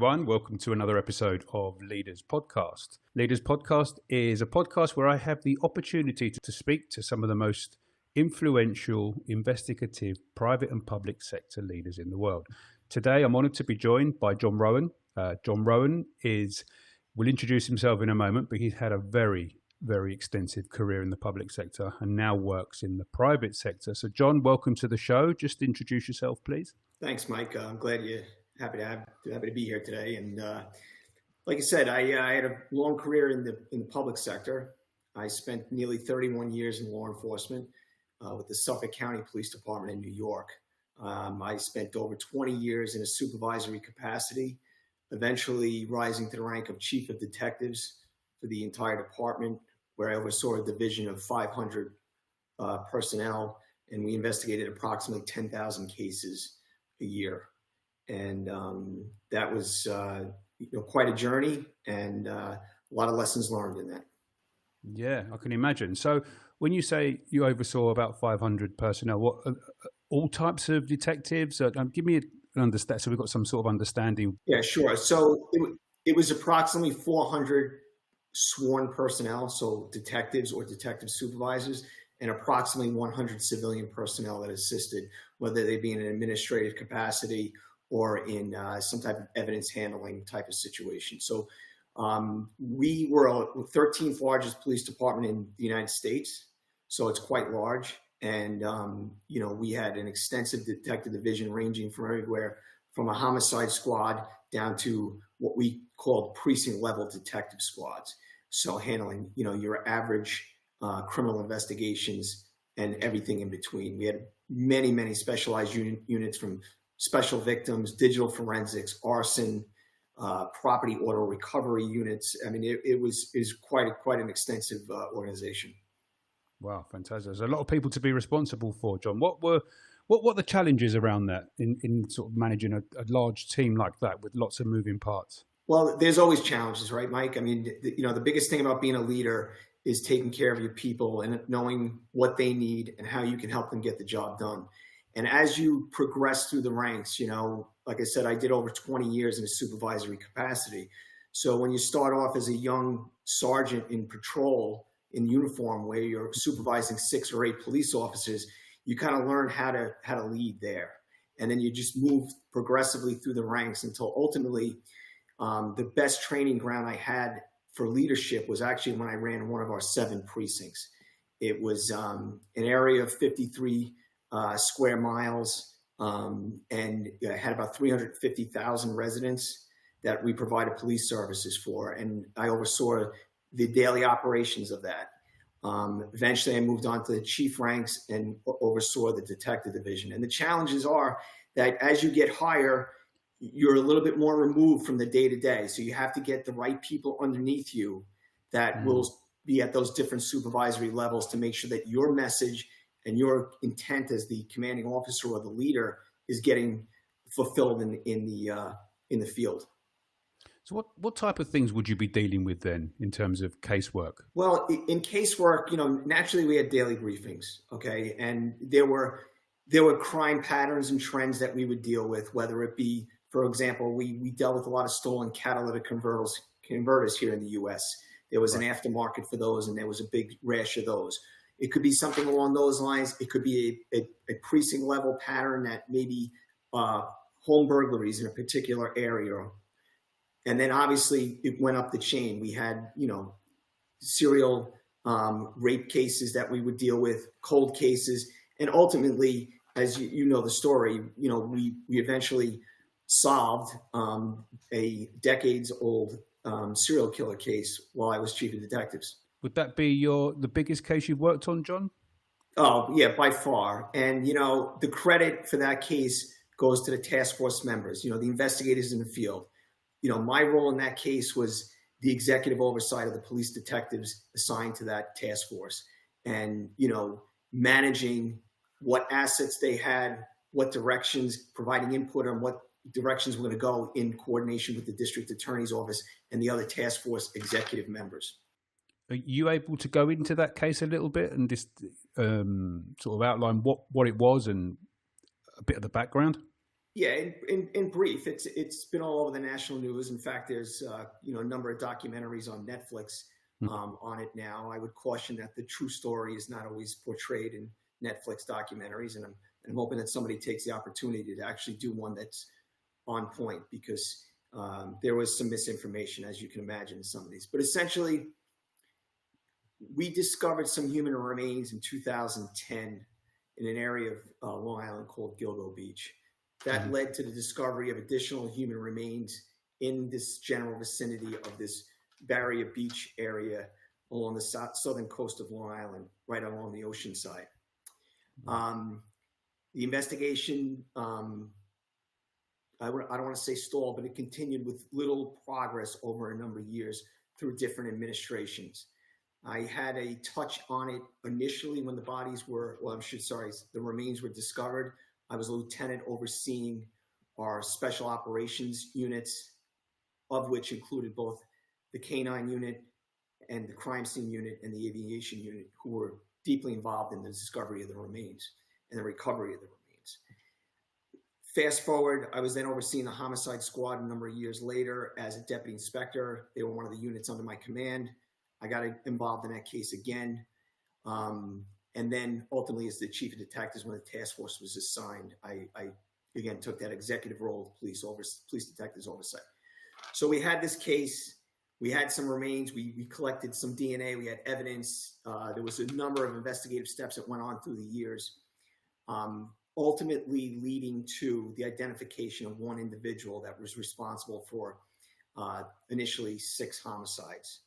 everyone. Welcome to another episode of Leaders Podcast. Leaders Podcast is a podcast where I have the opportunity to speak to some of the most influential, investigative, private and public sector leaders in the world. Today, I'm honoured to be joined by John Rowan. John Rowan will introduce himself in a moment, but he's had a very extensive career in the public sector and now works in the private sector. So, John, welcome to the show. Just introduce yourself, please. Thanks, Mike. I'm glad you're happy to be here today. And like I said, I had a long career in the public sector. I spent nearly 31 years in law enforcement with the Suffolk County Police Department in New York. I spent over 20 years in a supervisory capacity, eventually rising to the rank of chief of detectives for the entire department, where I oversaw a division of 500 personnel, and we investigated approximately 10,000 cases a year. And that was quite a journey, and a lot of lessons learned in that. Yeah, I can imagine. So when you say you oversaw about 500 personnel, what all types of detectives? Give me an understand, so we've got some sort of understanding. Yeah, sure. So it was approximately 400 sworn personnel, so detectives or detective supervisors, and approximately 100 civilian personnel that assisted, whether they be in an administrative capacity or in some type of evidence handling type of situation. So we were the 13th largest police department in the United States, so it's quite large. And, we had an extensive detective division ranging from everywhere from a homicide squad down to what we called precinct level detective squads. So handling, your average criminal investigations and everything in between. We had many specialized units, from special victims, digital forensics, arson, property auto recovery units. I mean, it was quite an extensive organization. Wow, fantastic. There's a lot of people to be responsible for, John. What were the challenges around that in sort of managing a large team like that with lots of moving parts? Well, there's always challenges, right, Mike? I mean, the biggest thing about being a leader is taking care of your people and knowing what they need and how you can help them get the job done. And as you progress through the ranks, like I said, I did over 20 years in a supervisory capacity. So when you start off as a young sergeant in patrol in uniform, where you're supervising 6 or 8 police officers, you kind of learn how to lead there. And then you just move progressively through the ranks until ultimately the best training ground I had for leadership was actually when I ran one of our 7 precincts. It was an area of 53 square miles, and had about 350,000 residents that we provided police services for. And I oversaw the daily operations of that. Eventually I moved on to the chief ranks and oversaw the detective division. And the challenges are that as you get higher, you're a little bit more removed from the day to day. So you have to get the right people underneath you that will be at those different supervisory levels to make sure that your message and your intent as the commanding officer or the leader is getting fulfilled in the field. So what type of things would you be dealing with then in terms of casework? Well, in casework, naturally we had daily briefings, okay? And there were crime patterns and trends that we would deal with, whether it be, for example, we dealt with a lot of stolen catalytic converters here in the U.S. There was an aftermarket for those, and there was a big rash of those. It could be something along those lines. It could be a precinct level pattern that maybe home burglaries in a particular area. And then obviously it went up the chain. We had, serial rape cases that we would deal with, cold cases. And ultimately, as you know the story, we eventually solved a decades old serial killer case while I was chief of detectives. Would that be the biggest case you've worked on, John? Oh, yeah, by far. And, the credit for that case goes to the task force members, the investigators in the field. My role in that case was the executive oversight of the police detectives assigned to that task force and, managing what assets they had, what directions, providing input on what directions we're going to go in coordination with the district attorney's office and the other task force executive members. Are you able to go into that case a little bit and just sort of outline what it was and a bit of the background? Yeah, in brief, it's been all over the national news. In fact, there's a number of documentaries on Netflix on it now. I would caution that the true story is not always portrayed in Netflix documentaries, and I'm hoping that somebody takes the opportunity to actually do one that's on point, because there was some misinformation, as you can imagine, in some of these. But essentially, we discovered some human remains in 2010 in an area of Long Island called Gilgo Beach. That led to the discovery of additional human remains in this general vicinity of this Barrier Beach area along the southern coast of Long Island, right along the ocean side. The investigation, I don't want to say stalled, but it continued with little progress over a number of years through different administrations. I had a touch on it initially when the remains were discovered. I was a lieutenant overseeing our special operations units, of which included both the K-9 unit and the crime scene unit and the aviation unit, who were deeply involved in the discovery of the remains and the recovery of the remains. Fast forward, I was then overseeing the homicide squad a number of years later as a deputy inspector. They were one of the units under my command. I got involved in that case again. And then ultimately, as the chief of detectives, when the task force was assigned, I again took that executive role of police detectives oversight. So we had this case. We had some remains. We collected some DNA. We had evidence. There was a number of investigative steps that went on through the years, ultimately leading to the identification of one individual that was responsible for initially 6 homicides.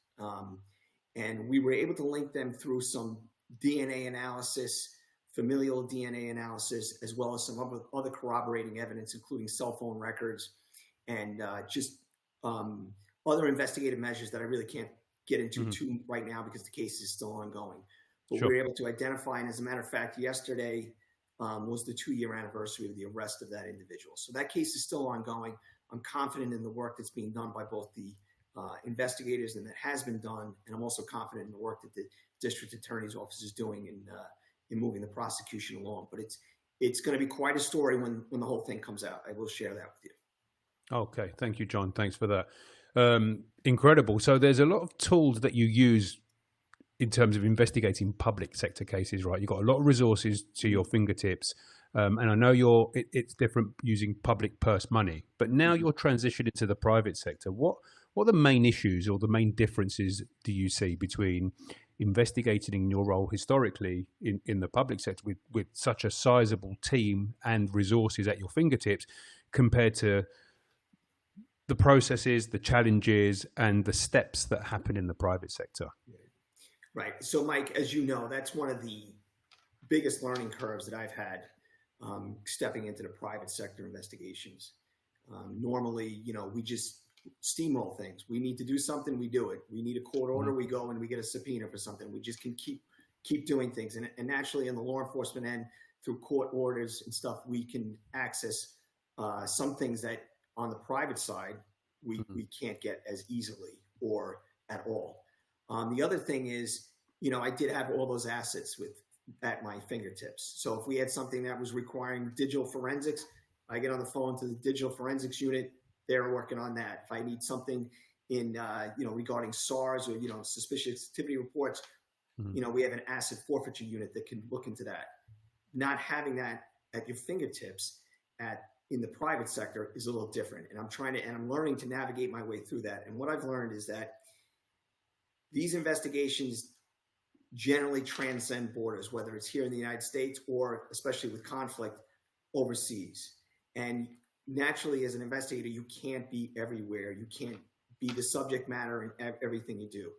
And we were able to link them through some DNA analysis, familial DNA analysis, as well as some other corroborating evidence, including cell phone records and other investigative measures that I really can't get into too right now because the case is still ongoing. But we were able to identify, and as a matter of fact, yesterday was the 2-year anniversary of the arrest of that individual. So that case is still ongoing. I'm confident in the work that's being done by both the investigators, and that has been done, and I'm also confident in the work that the district attorney's office is doing in moving the prosecution along. But it's going to be quite a story when the whole thing comes out. I will share that with you. Okay, thank you, John. Thanks for that. Incredible. So there's a lot of tools that you use in terms of investigating public sector cases, right? You've got a lot of resources to your fingertips. And I know it's different using public purse money, but now you're transitioning to the private sector. What are the main issues or the main differences do you see between investigating in your role historically in the public sector with such a sizable team and resources at your fingertips compared to the processes, the challenges, and the steps that happen in the private sector? Right. So, Mike, as you know, that's one of the biggest learning curves that I've had stepping into the private sector investigations. Normally, we just steamroll things. We need to do something, we do it. We need a court order, we go and we get a subpoena for something. We just can keep doing things. And naturally, in the law enforcement end, through court orders and stuff, we can access some things that on the private side we can't get as easily or at all. The other thing is, I did have all those assets at my fingertips. So if we had something that was requiring digital forensics, I get on the phone to the digital forensics unit. They're working on that. If I need something in, regarding SARS or, suspicious activity reports, we have an asset forfeiture unit that can look into that. Not having that at your fingertips in the private sector is a little different. And I'm learning to navigate my way through that. And what I've learned is that these investigations generally transcend borders, whether it's here in the United States or especially with conflict overseas. And naturally, as an investigator, you can't be everywhere. You can't be the subject matter in everything you do.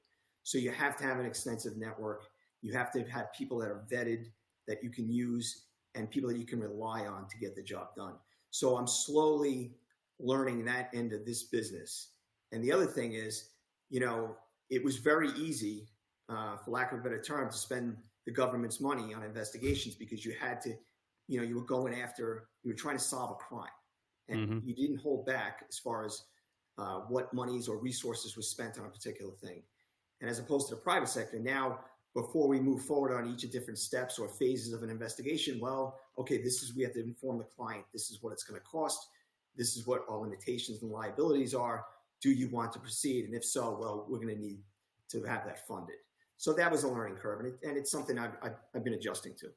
So you have to have an extensive network. You have to have people that are vetted, that you can use, and people that you can rely on to get the job done. So I'm slowly learning that end of this business. And the other thing is, it was very easy, for lack of a better term, to spend the government's money on investigations because you had to, you were trying to solve a crime. And you didn't hold back as far as what monies or resources was spent on a particular thing. And as opposed to the private sector, now before we move forward on each of different steps or phases of an investigation, well, okay, we have to inform the client. This is what it's going to cost. This is what our limitations and liabilities are. Do you want to proceed? And if so, well, we're going to need to have that funded. So that was a learning curve, and it's something I've been adjusting to.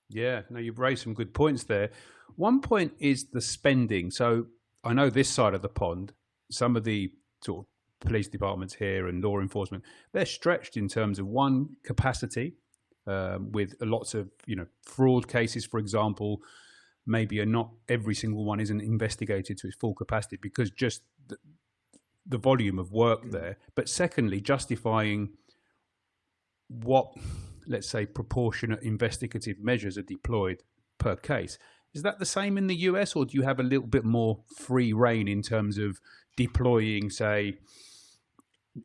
Yeah, no, you've raised some good points there. One point is the spending. So I know this side of the pond, some of the sort of police departments here and law enforcement, they're stretched in terms of one, capacity, with lots of fraud cases, for example. Maybe not every single one isn't investigated to its full capacity because just the volume of work there. But secondly, justifying what, let's say, proportionate investigative measures are deployed per case. Is that the same in the US, or do you have a little bit more free rein in terms of deploying, say,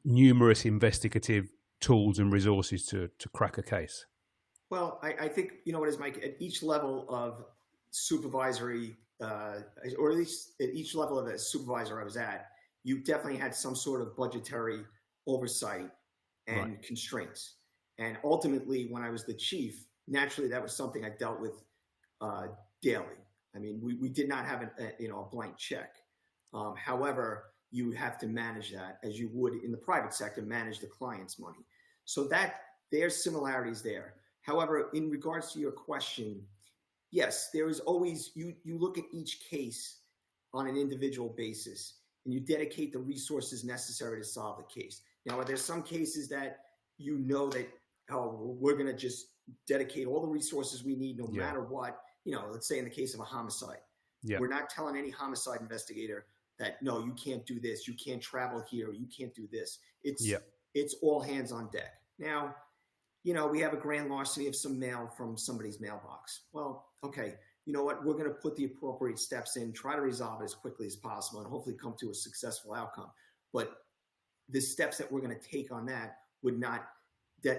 numerous investigative tools and resources to crack a case? Well, I think, what is, Mike, at each level of supervisory, or at least at each level of a supervisor I was at, you definitely had some sort of budgetary oversight and constraints. And ultimately, when I was the chief, naturally, that was something I dealt with daily. I mean, we did not have a blank check. However, you have to manage that as you would in the private sector, manage the client's money. So that there's similarities there. However, in regards to your question, yes, there is always, you look at each case on an individual basis and you dedicate the resources necessary to solve the case. Now, are there some cases that that, we're going to just dedicate all the resources we need no matter what? Let's say in the case of a homicide, we're not telling any homicide investigator that, no, you can't do this, you can't travel here, you can't do this. It's all hands on deck. Now, we have a grand larceny of some mail from somebody's mailbox. Well, okay, you know what? We're going to put the appropriate steps in, try to resolve it as quickly as possible, and hopefully come to a successful outcome. But the steps that we're going to take on that would not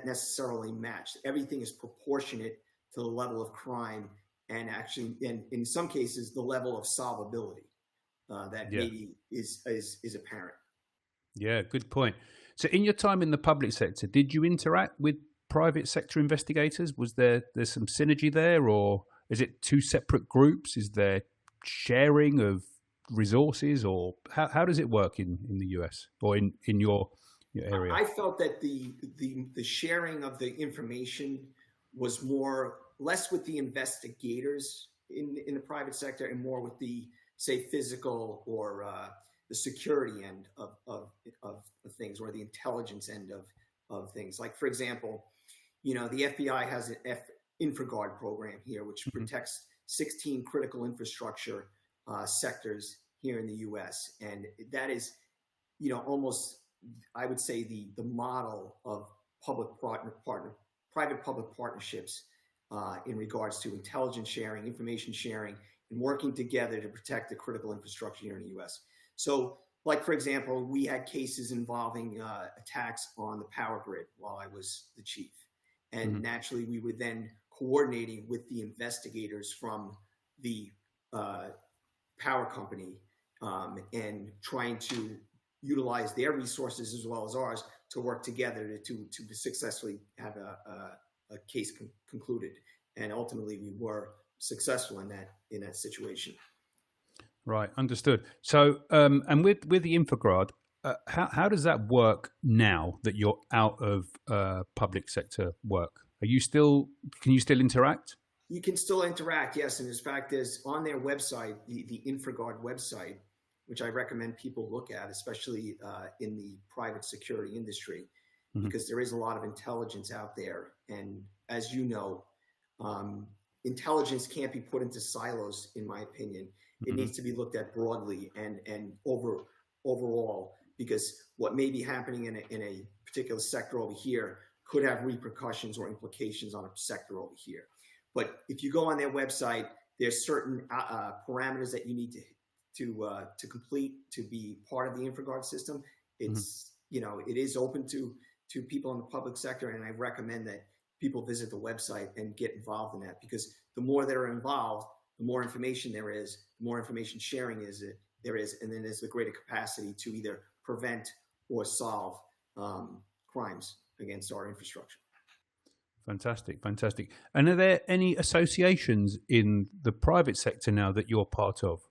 necessarily match. Everything is proportionate to the level of crime and actually, and in some cases, the level of solvability that maybe is apparent. Yeah, good point. So in your time in the public sector, did you interact with private sector investigators? Was there's some synergy there, or is it two separate groups? Is there sharing of resources, or how does it work in the US or in your area? I felt that the sharing of the information was less with the investigators in the private sector and more with the, say, physical or the security end of things, or the intelligence end of things. Like, for example, the FBI has an InfraGard program here, which protects 16 critical infrastructure sectors here in the U.S. And that is, almost, I would say, the model of private-public partnerships in regards to intelligence sharing, information sharing, and working together to protect the critical infrastructure here in the U.S. So, like, for example, we had cases involving attacks on the power grid while I was the chief. And naturally, we were then coordinating with the investigators from the power company and trying to utilize their resources as well as ours to work together to successfully have a case concluded. And ultimately, we were successful in that situation. Right, understood. So, and with the InfraGard, how does that work now that you're out of public sector work? Can you still interact? You can still interact, yes. And in fact, there's on their website, the InfraGard website, which I recommend people look at, especially in the private security industry, because there is a lot of intelligence out there. And as you know, intelligence can't be put into silos, in my opinion. It needs to be looked at broadly and overall, because what may be happening in a particular sector over here could have repercussions or implications on a sector over here. But if you go on their website, there's certain parameters that you need to complete to be part of the InfraGard system. It's it is open to people in the public sector, and I recommend that people visit the website and get involved in that, because the more that are involved, the more information there is, the more information sharing there is, and then there's the greater capacity to either prevent or solve crimes against our infrastructure. Fantastic, fantastic. And are there any associations in the private sector now that you're part of?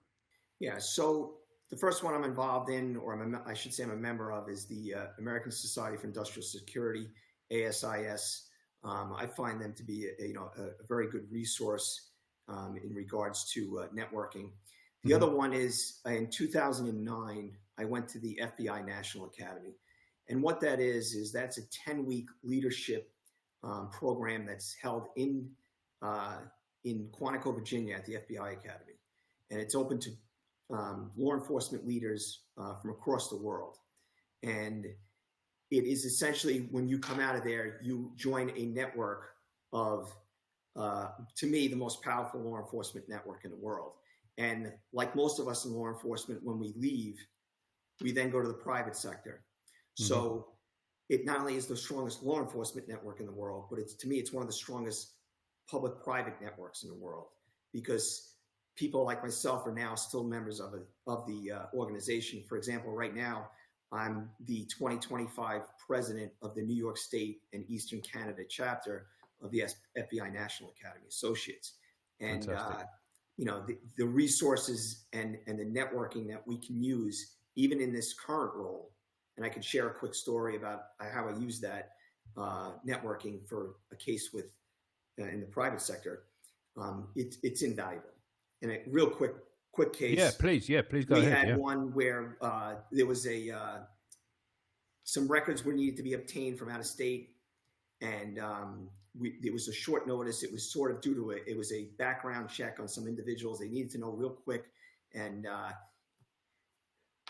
Yeah. So the first one I'm involved in, or I should say I'm a member of, is the American Society for Industrial Security, ASIS. I find them to be a very good resource in regards to networking. The other one is in 2009, I went to the FBI National Academy. And what that is that's a 10-week leadership program that's held in Quantico, Virginia at the FBI Academy. And it's open to law enforcement leaders from across the world. And it is essentially, when you come out of there, you join a network of, to me, the most powerful law enforcement network in the world. And like most of us in law enforcement, when we leave, we then go to the private sector. So it not only is the strongest law enforcement network in the world, but to me, it's one of the strongest public-private networks in the world, because people like myself are now still members of the organization. For example, right now, I'm the 2025 president of the New York State and Eastern Canada chapter of the FBI National Academy Associates. And the resources and the networking that we can use, even in this current role. And I can share a quick story about how I use that networking for a case with in the private sector. It's invaluable. And a real quick case. Yeah, please go ahead. We had one where there was some records were needed to be obtained from out of state, and it was a short notice. It was sort of due to it was a background check on some individuals. They needed to know real quick, and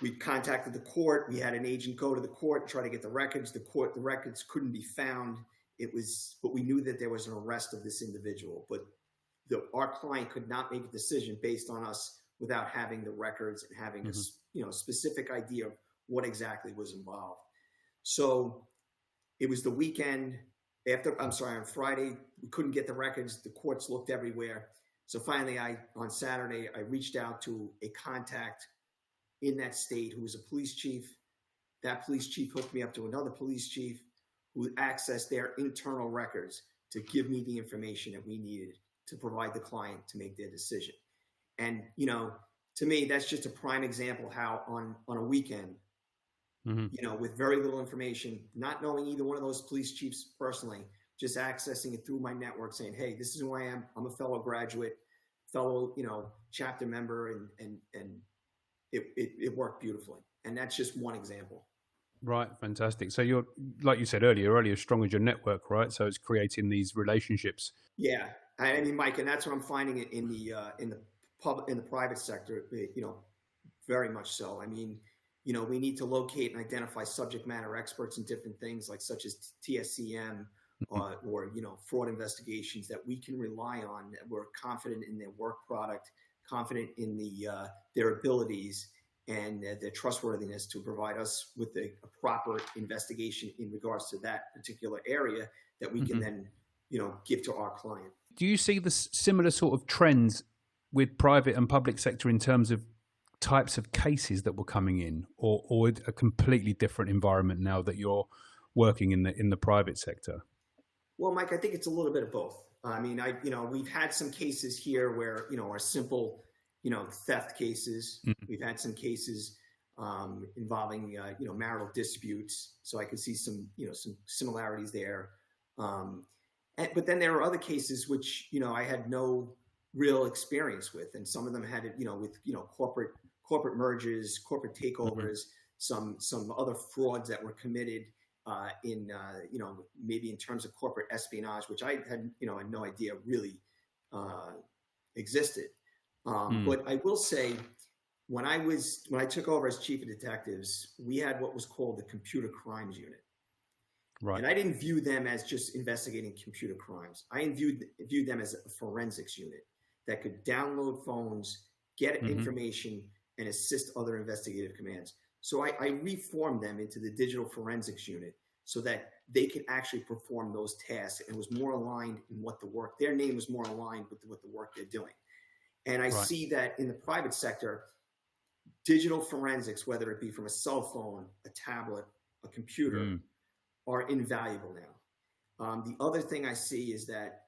we contacted the court. We had an agent go to the court and try to get the records. The records couldn't be found. But we knew that there was an arrest of this individual. But our client could not make a decision based on us without having the records and having a specific idea of what exactly was involved. So it was the weekend on Friday, we couldn't get the records. The courts looked everywhere. So finally, on Saturday, I reached out to a contact in that state who was a police chief. That police chief hooked me up to another police chief who accessed their internal records to give me the information that we needed to provide the client to make their decision. And, to me, that's just a prime example how on a weekend, with very little information, not knowing either one of those police chiefs personally, just accessing it through my network, saying, hey, this is who I am. I'm a fellow graduate, fellow, chapter member, and it worked beautifully. And that's just one example. Right. Fantastic. So you're, like you said earlier, as strong as your network, right? So it's creating these relationships. Yeah. I mean, Mike, and that's what I'm finding in the private sector, very much so. I mean, we need to locate and identify subject matter experts in different things, such as TSCM or fraud investigations that we can rely on, that we're confident in their work product, confident in their abilities and their trustworthiness to provide us with a proper investigation in regards to that particular area that we can then, give to our client. Do you see the similar sort of trends with private and public sector in terms of types of cases that were coming in, or a completely different environment now that you're working in the private sector? Well, Mike, I think it's a little bit of both. I mean, we've had some cases here where, are simple, theft cases. We've had some cases involving, marital disputes. So I can see some similarities there. But then there are other cases which, I had no real experience with. And some of them had it, with, corporate mergers, corporate takeovers, some other frauds that were committed in, maybe in terms of corporate espionage, which I had, had no idea really existed. But I will say, when I took over as chief of detectives, we had what was called the computer crimes unit. Right. And I didn't view them as just investigating computer crimes. I viewed them as a forensics unit that could download phones, get information, and assist other investigative commands. So I reformed them into the digital forensics unit so that they could actually perform those tasks, and was more aligned in their name was more aligned with what the work they're doing. And I see that in the private sector, digital forensics, whether it be from a cell phone, a tablet, a computer, are invaluable The other thing I see is that,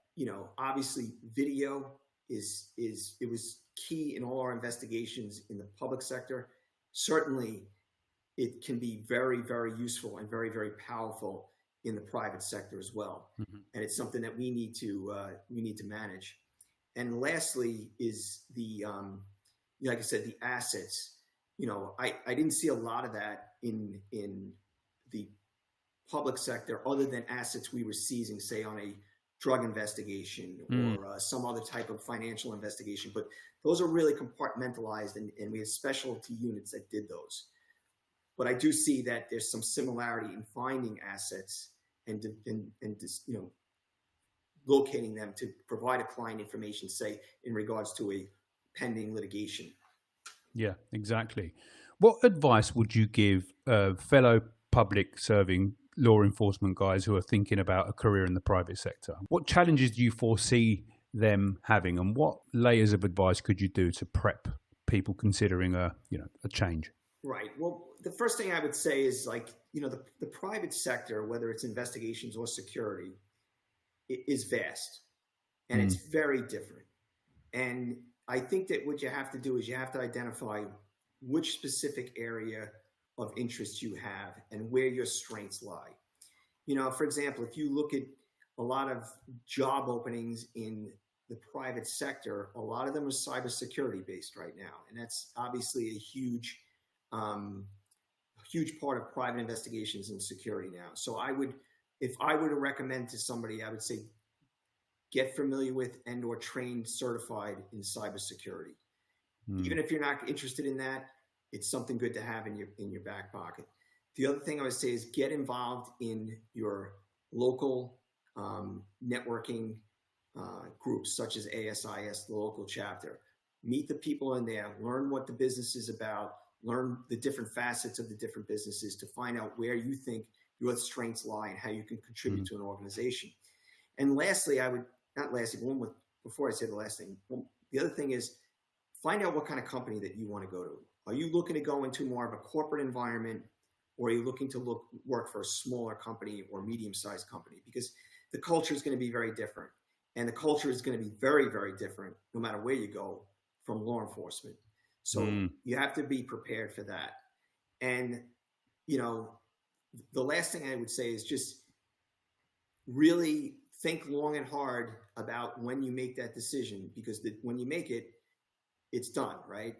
obviously video it was key in all our investigations in the public sector. Certainly, it can be very, very useful and very, very powerful in the private sector as well. Mm-hmm. And it's something that we need to manage. And lastly is like I said, the assets. I didn't see a lot of that in the public sector, other than assets we were seizing, say on a drug investigation or some other type of financial investigation. But those are really compartmentalized, and we had specialty units that did those. But I do see that there's some similarity in finding assets and locating them to provide a client information, say in regards to a pending litigation. Yeah, exactly. What advice would you give fellow public serving law enforcement guys who are thinking about a career in the private sector? What challenges do you foresee them having, and what layers of advice could you do to prep people considering a change? Right. Well, the first thing I would say is the private sector, whether it's investigations or security, is vast, and it's very different. And I think that what you have to do is you have to identify which specific area of interest you have and where your strengths lie. For example, if you look at a lot of job openings in the private sector, a lot of them are cybersecurity based right now. And that's obviously a huge part of private investigations and security now. So if I were to recommend to somebody, I would say, get familiar with and or trained certified in cybersecurity. Even if you're not interested in that, it's something good to have in your back pocket. The other thing I would say is get involved in your local networking groups, such as ASIS, the local chapter. Meet the people in there, learn what the business is about, learn the different facets of the different businesses to find out where you think your strengths lie and how you can contribute to an organization. And lastly, before I say the last thing, the other thing is find out what kind of company that you want to go to. Are you looking to go into more of a corporate environment, or are you looking to work for a smaller company or medium-sized company? Because the culture is going to be very different. And the culture is going to be very, very different no matter where you go from law enforcement. So you have to be prepared for that. And, the last thing I would say is just really think long and hard about when you make that decision, because when you make it, it's done, right?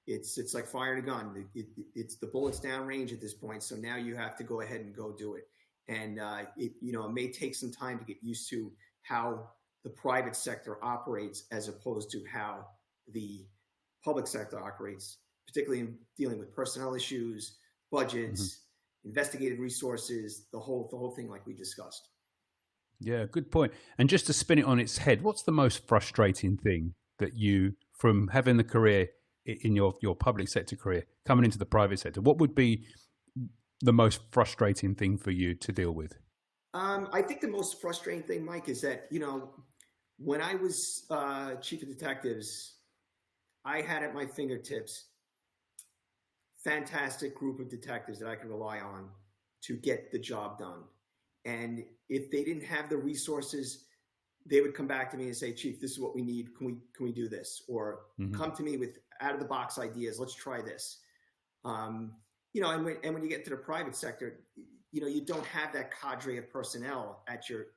It's like firing a gun. It's the bullets down range at this point. So now you have to go ahead and go do it. And it may take some time to get used to how the private sector operates as opposed to how the public sector operates, particularly in dealing with personnel issues, budgets, investigative resources, the whole thing like we discussed. Yeah, good point. And just to spin it on its head, what's the most frustrating thing that you, from having the career in your public sector career, coming into the private sector, what would be the most frustrating thing for you to deal with? I think the most frustrating thing, Mike, is that, when I was chief of detectives, I had at my fingertips fantastic group of detectives that I could rely on to get the job done. And if they didn't have the resources, they would come back to me and say, Chief, this is what we need. Can we do this? Or come to me with out of the box ideas. Let's try this. And when you get to the private sector, you don't have that cadre of personnel at your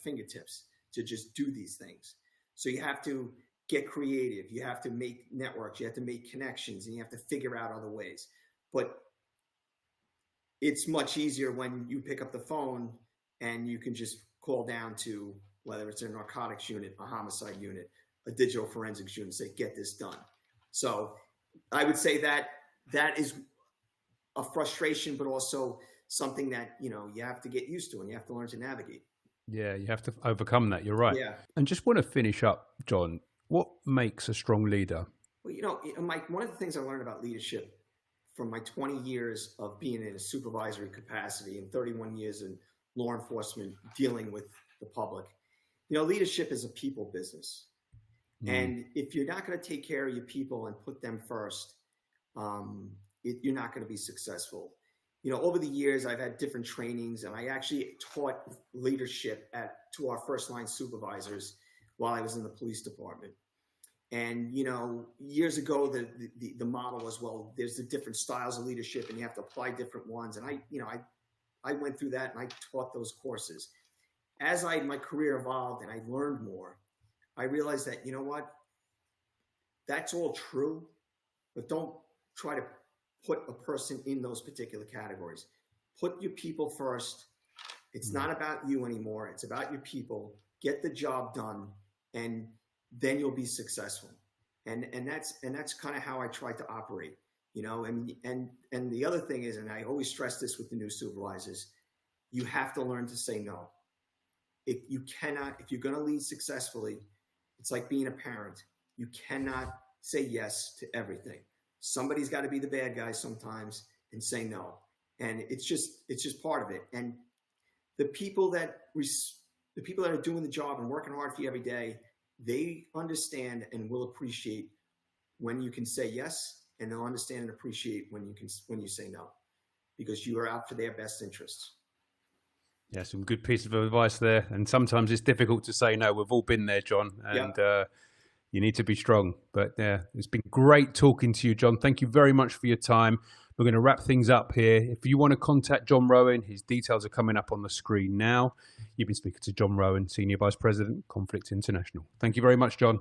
fingertips to just do these things. So you have to get creative. You have to make networks. You have to make connections, and you have to figure out other ways. But it's much easier when you pick up the phone and you can just call down to, whether it's a narcotics unit, a homicide unit, a digital forensics unit, and say, get this done. So I would say that is a frustration, but also something that, you have to get used to and you have to learn to navigate. Yeah, you have to overcome that. You're right. Yeah. And just want to finish up, John, what makes a strong leader? Well, Mike, one of the things I learned about leadership from my 20 years of being in a supervisory capacity and 31 years in law enforcement dealing with the public, leadership is a people business. And if you're not going to take care of your people and put them first, you're not going to be successful. over the years, I've had different trainings, and I actually taught leadership to our first line supervisors while I was in the police department. And, years ago, the model was, well, there's the different styles of leadership and you have to apply different ones. And I went through that and I taught those courses. As my career evolved and I learned more, I realized that, what, that's all true, but don't try to put a person in those particular categories. Put your people first. It's not about you anymore. It's about your people. Get the job done, and then you'll be successful. And that's kind of how I try to operate, and the other thing is, and I always stress this with the new supervisors, you have to learn to say no. If you're going to lead successfully, it's like being a parent. You cannot say yes to everything. Somebody's got to be the bad guy sometimes and say no. And it's just part of it. And the people that are doing the job and working hard for you every day, they understand and will appreciate when you can say yes, and they'll understand and appreciate when you say no, because you are out for their best interests. Yeah, some good pieces of advice there. And sometimes it's difficult to say no. We've all been there, John. And you need to be strong. But it's been great talking to you, John. Thank you very much for your time. We're going to wrap things up here. If you want to contact John Rowan, his details are coming up on the screen now. You've been speaking to John Rowan, Senior Vice President, Conflict International. Thank you very much, John.